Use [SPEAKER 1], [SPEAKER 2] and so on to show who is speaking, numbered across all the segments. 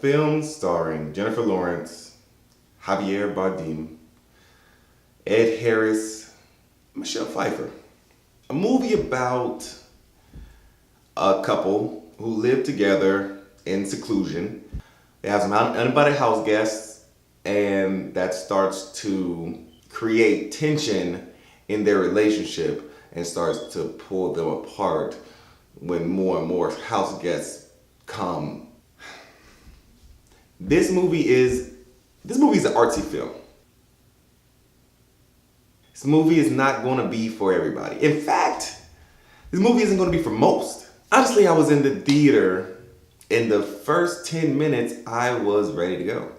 [SPEAKER 1] film starring Jennifer Lawrence, Javier Bardem, Ed Harris, Michelle Pfeiffer. A movie about a couple who live together in seclusion. They have some uninvited house guests, and that starts to create tension in their relationship and starts to pull them apart when more and more house guests come. This movie is an artsy film. This movie is not going to be for everybody. In fact, this movie isn't going to be for most. Honestly, I was in the theater. In the first 10 minutes, I was ready to go.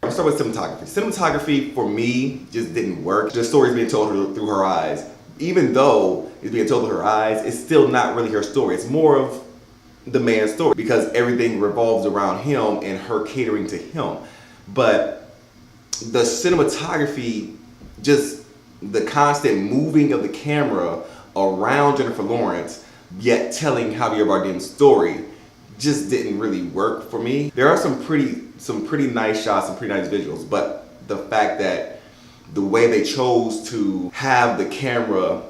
[SPEAKER 1] I'll start with cinematography. Cinematography, for me, just didn't work. The story is being told through her eyes. Even though it's being told through her eyes, it's still not really her story. It's more of the man's story because everything revolves around him and her catering to him. But the cinematography, just the constant moving of the camera around Jennifer Lawrence, yet telling Javier Bardem's story, just didn't really work for me. There are some pretty nice shots, some pretty nice visuals, but the fact that the way they chose to have the camera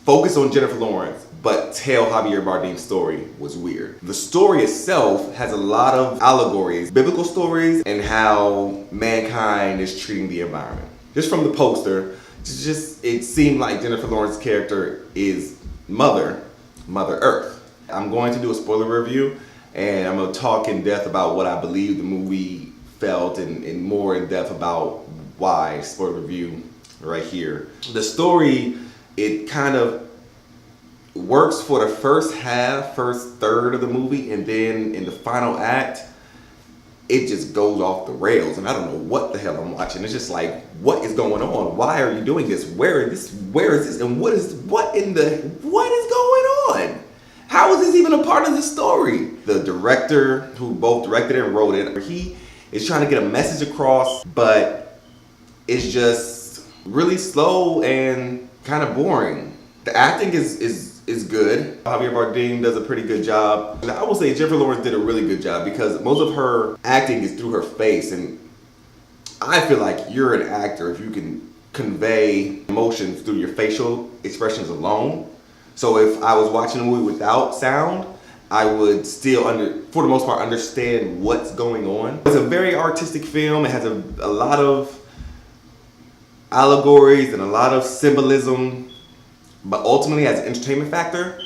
[SPEAKER 1] focus on Jennifer Lawrence but tell Javier Bardem's story was weird. The story itself has a lot of allegories, biblical stories, and how mankind is treating the environment. Just from the poster, it seemed like Jennifer Lawrence's character is Mother Earth. I'm going to do a spoiler review, and I'm going to talk in depth about what I believe the movie felt and more in depth about why. Spoiler review right here. The story, it kind of works for the first third of the movie, and then in the final act, it just goes off the rails, and I don't know what the hell I'm watching. It's just like, what is going on? Why are you doing this? Where is this? And what is going on? How is this even a part of the story? The director, who both directed and wrote it, he is trying to get a message across, but it's just really slow and kind of boring. The acting is good. Javier Bardem does a pretty good job. And I will say Jennifer Lawrence did a really good job because most of her acting is through her face, and I feel like you're an actor if you can convey emotions through your facial expressions alone. So if I was watching a movie without sound, I would still, for the most part, understand what's going on. It's a very artistic film. It has a lot of allegories and a lot of symbolism, but ultimately as an entertainment factor,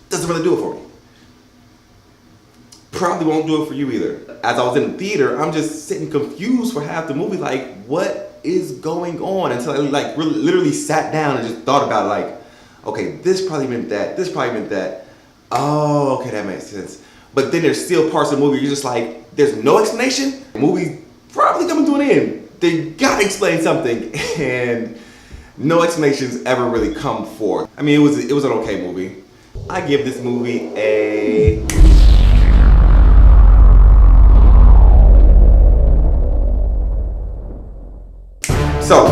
[SPEAKER 1] doesn't really do it for me. Probably won't do it for you either. As I was in the theater, I'm just sitting confused for half the movie, like, what is going on? Until I really, literally sat down and just thought about it, like, okay, this probably meant that, this probably meant that. Oh, okay, that makes sense. But then there's still parts of the movie you're just like, there's no explanation. The movie's probably coming to an end. They gotta explain something, and no explanations ever really come forth. I mean, it was an okay movie. I give this movie a... So,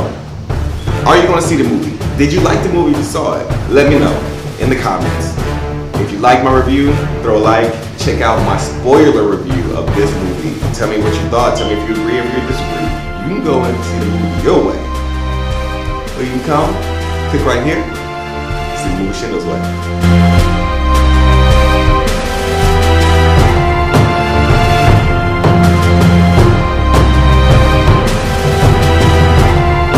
[SPEAKER 1] are you going to see the movie? Did you like the movie if you saw it? Let me know in the comments. If you like my review, throw a like. Check out my spoiler review of this movie. Tell me what you thought. Tell me if you agree or if you disagree. You can go and see the movie your way. Or you can come, click right here, see the movie ShyndoWay.